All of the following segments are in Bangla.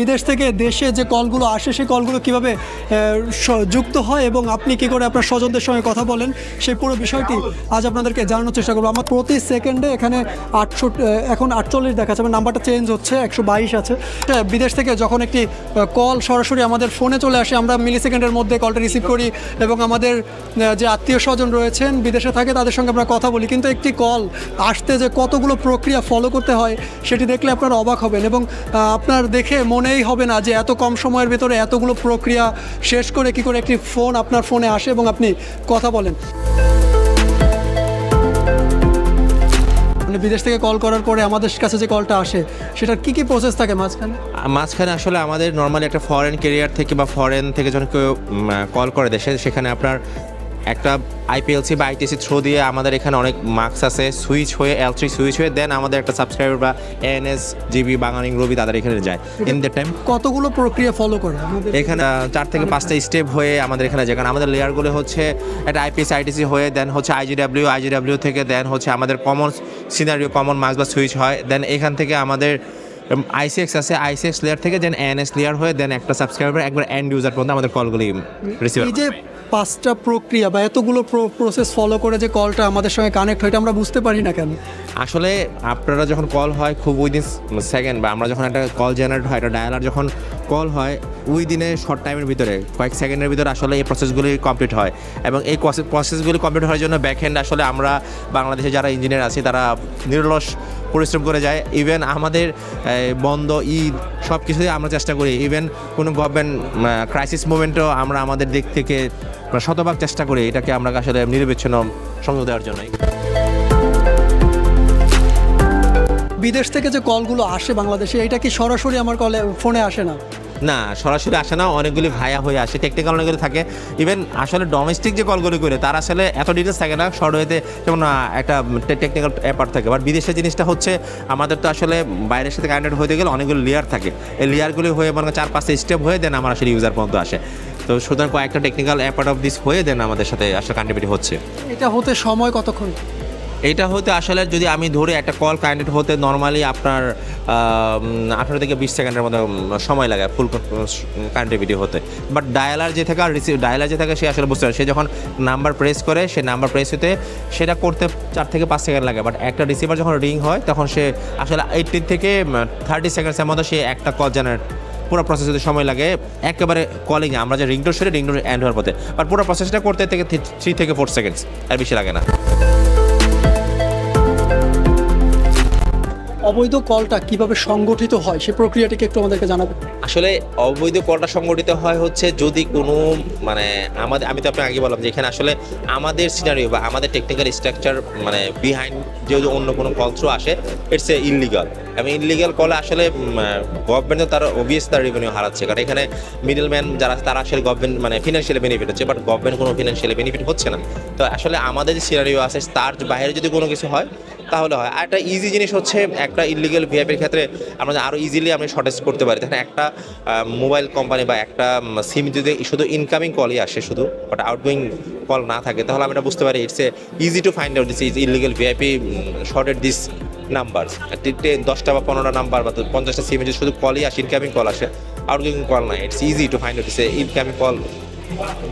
বিদেশ থেকে দেশে যে কলগুলো আসে সেই কলগুলো কীভাবে যুক্ত হয় এবং আপনি কী করে আপনার স্বজনদের সঙ্গে কথা বলেন সেই পুরো বিষয়টি আজ আপনাদেরকে জানানোর চেষ্টা করবো। আমার প্রতি সেকেন্ডে এখানে এখন 48 দেখাচ্ছে, আমার নাম্বারটা চেঞ্জ হচ্ছে, 122 আছে। বিদেশ থেকে যখন একটি কল সরাসরি আমাদের ফোনে চলে আসে, আমরা মিলি সেকেন্ডের মধ্যে কলটা রিসিভ করি এবং আমাদের যে আত্মীয় স্বজন রয়েছেন বিদেশে থাকে তাদের সঙ্গে আমরা কথা বলি। কিন্তু একটি কল আসতে যে কতগুলো প্রক্রিয়া ফলো করতে হয় সেটি দেখলে আপনারা অবাক হবেন এবং আপনার দেখে মনেই হবে না যে এত কম সময়ের ভেতরে এতগুলো প্রক্রিয়া শেষ করে কি করে একটি ফোন আপনার ফোনে আসে এবং আপনি কথা বলেন। বিদেশ থেকে কল করার পরে আমাদের কাছে যে কলটা আসে সেটার কি কি প্রসেস থাকে মাঝখানে আসলে আমাদের নর্মালি একটা ফরেন ক্যারিয়ার থেকে বা ফরেন থেকে যখন কেউ কল করে দেশে, সেখানে আপনার একটা আইপিএলসি বা আইটিসি থ্রু দিয়ে আমাদের এখানে অনেক মার্কস আছে, সুইচ হয়ে L3 সুইচ হয়ে দেন আমাদের একটা সাবস্ক্রাইবার বা এএনএস জিবি বাঙালি রবি তাদের এখানে যায়। ইন দ্যাট টাইম কতগুলো প্রক্রিয়া ফলো করে এখানে 4 থেকে 5টা স্টেপ হয়ে আমাদের এখানে যায়। কারণ আমাদের লেয়ারগুলো হচ্ছে একটা আইপিএসি আইটিসি হয়ে দেন হচ্ছে আইজিডাব্লিউ থেকে দেন হচ্ছে আমাদের কমন সিনারিও কমন মার্কস বা সুইচ হয়, দেন এখান থেকে আমাদের আইসিএক্স আছে, আইসিএক্স লেয়ার থেকে দেন এএনএস লেয়ার হয়ে দেন একটা সাবস্ক্রাইবার একবার এন্ড ইউজার পর্যন্ত আমাদের কলগুলি রিসিভ। এই যে 5টা প্রক্রিয়া বা এতগুলো প্রসেস ফলো করে যে কলটা আমাদের সঙ্গে কানেক্ট হয়, এটা আমরা বুঝতে পারি না কেন? আসলে আপনারা যখন কল হয় খুব উইদিন সেকেন্ড, বা আমরা যখন একটা কল জেনারেট হয়, একটা ডায়ালার যখন কল হয় উইদিনে শর্ট টাইমের ভিতরে কয়েক সেকেন্ডের ভিতরে আসলে এই প্রসেসগুলি কমপ্লিট হয় এবং এই প্রসেসগুলি কমপ্লিট হওয়ার জন্য ব্যাকহ্যান্ড আসলে আমরা বাংলাদেশে যারা ইঞ্জিনিয়ার আছি তারা নিরলস পরিশ্রম করে যায়। ইভেন আমাদের বন্ধ ঈদ সব কিছুই আমরা চেষ্টা করি, ইভেন কোনো গভর্নমেন্ট ক্রাইসিস মুভমেন্টও আমরা আমাদের দিক থেকে শতভাগ চেষ্টা করি এটাকে আমরা আসলে নিরবিচ্ছিন্ন সংযোগ দেওয়ার জন্যই। বিদেশ থেকে যে কলগুলো আসে বাংলাদেশে, এটা কি সরাসরি আমার ফোনে আসে না? না, সরাসরি আসে না, অনেকগুলি ভায়া হয়ে আসে, টেকনিক্যাল অনেকগুলি থাকে। ইভেন আসলে ডোমেস্টিক যে কলগুলি করে তার আসলে এত ডিটেলস থাকে না, শর্ট ওয়েতে যেমন একটা টেকনিক্যাল অ্যাপার্ট থাকে। বাট বিদেশের জিনিসটা হচ্ছে আমাদের তো আসলে বাইরের সাথে কানেক্টেড হতে গেলে অনেকগুলো লেয়ার থাকে, এই লেয়ারগুলি হয়ে মনে 4-5টা স্টেপ হয়ে দেন আমার আসলে ইউজার পর্যন্ত আসে। তো সুতরাং কয়েকটা টেকনিক্যাল অ্যাপার্ট অফ দিস হয়ে দেন আমাদের সাথে আসলে কানেক্টিভিটি হচ্ছে। এটা হতে সময় কতক্ষণ? এইটা হতে আসলে যদি আমি ধরে একটা কল কানেক্ট হতে নর্মালি আপনার 18 থেকে 20 সেকেন্ডের মতো সময় লাগে ফুল কানেক্টিভিটি হতে। বাট ডায়ালার যে থাকে আর ডায়ালার যে থাকে সে আসলে বুঝতে পারে, সে যখন নাম্বার প্রেস করে সে নাম্বার প্রেস হতে সেটা করতে 4 থেকে 5 সেকেন্ড লাগে। বাট একটা রিসিভার যখন রিং হয় তখন সে আসলে 18 থেকে 30 সেকেন্ডসের মতো সে একটা কল জেনারেট পুরো প্রসেস হতে সময় লাগে। একেবারে কলিংয়ে আমরা যে রিংটোর সেরে রিংটোর এন্ড হওয়ার পথে, বাট পুরো প্রসেসটা করতে থেকে 3 থেকে 4 সেকেন্ডস, আর বেশি লাগে না। অবৈধ কলটা কিভাবে সংগঠিত হয় সেই প্রক্রিয়াটিকে একটু আমাদেরকে জানাবেন। আসলে অবৈধ কলটা সংগঠিত হয় হচ্ছে যদি কোনো আমি তো আপনাকে আগে বললাম যে এখানে আসলে আমাদের সিনারিও বা আমাদের টেকনিক্যাল স্ট্রাকচার বিহাইন্ড যদি অন্য কোনো কল থ্রু আসে ইটস এ ইললিগাল। এবং ইললিগাল কলে আসলে গভর্নমেন্টও তার অবভিয়াস তার রেভিনিউ হারাচ্ছে, কারণ এখানে মিডল ম্যান যারা তারা আসলে গভর্নমেন্ট ফিনান্সিয়ালি বেনিফিট হচ্ছে, বাট গভর্নমেন্ট কোনো ফিনান্সিয়ালি বেনিফিট হচ্ছে না। তো আসলে আমাদের যে সিনারিও আছে তার বাইরে যদি কোনো কিছু হয় তাহলে হয়। আর একটা ইজি জিনিস হচ্ছে একটা ইললিগাল ভিআইপির ক্ষেত্রে আমরা আরও ইজিলি আমরা শর্টেজ করতে পারি। দেখেন একটা মোবাইল কোম্পানি বা একটা সিম যদি শুধু ইনকামিং কলই আসে শুধু, বাট আউটগোয়িং কল না থাকে, তাহলে আমরা বুঝতে পারি it's a easy to find out this is illegal VIP shorted this number. 10টা বা 15টা নাম্বার বা 50টা সিমে যদি শুধু কলই আসে, ইনকামিং কল আসে, আউটগোয়িং কল না, it's easy to find out this incoming call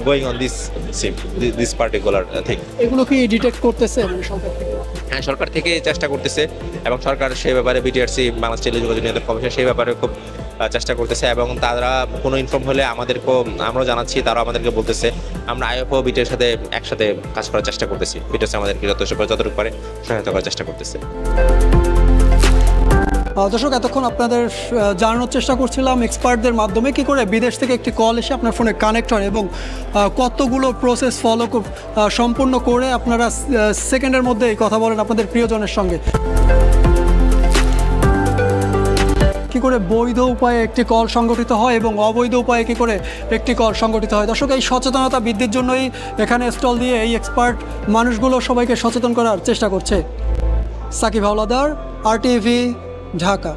going on this SIM this particular thing. এগুলো কি ডিটেক্ট করতেছে সরকার থেকে? হ্যাঁ, সরকার থেকে চেষ্টা করতেছে এবং সরকার সেই ব্যাপারে বিটিআরসি বাংলাদেশ টেলিযোগাযোগ নিয়ন্ত্রণ কমিশন সেই ব্যাপারে খুব চেষ্টা করতেছে এবং তারা কোনো ইনফর্ম হলে আমাদেরকেও আমরা জানাচ্ছি, তারাও আমাদেরকে বলতেছে। আমরা আইএফও বিটির সাথে একসাথে কাজ করার চেষ্টা করতেছি, বিটিআরসি আমাদেরকে যতটুকু পারে সহায়তা করার চেষ্টা করতেছে। দর্শক, এতক্ষণ আপনাদের জানানোর চেষ্টা করছিলাম এক্সপার্টদের মাধ্যমে কী করে বিদেশ থেকে একটি কল এসে আপনার ফোনে কানেক্ট হয় এবং কতগুলো প্রসেস ফলো সম্পূর্ণ করে আপনারা সেকেন্ডের মধ্যেই কথা বলেন আপনাদের প্রিয়জনের সঙ্গে। কী করে বৈধ উপায়ে একটি কল সংগঠিত হয় এবং অবৈধ উপায়ে কী করে একটি কল সংগঠিত হয়। দর্শক, এই সচেতনতা বৃদ্ধির জন্যই এখানে স্টল দিয়ে এই এক্সপার্ট মানুষগুলো সবাইকে সচেতন করার চেষ্টা করছে। সাকিব হাওলাদার, RTV, ঢাকা।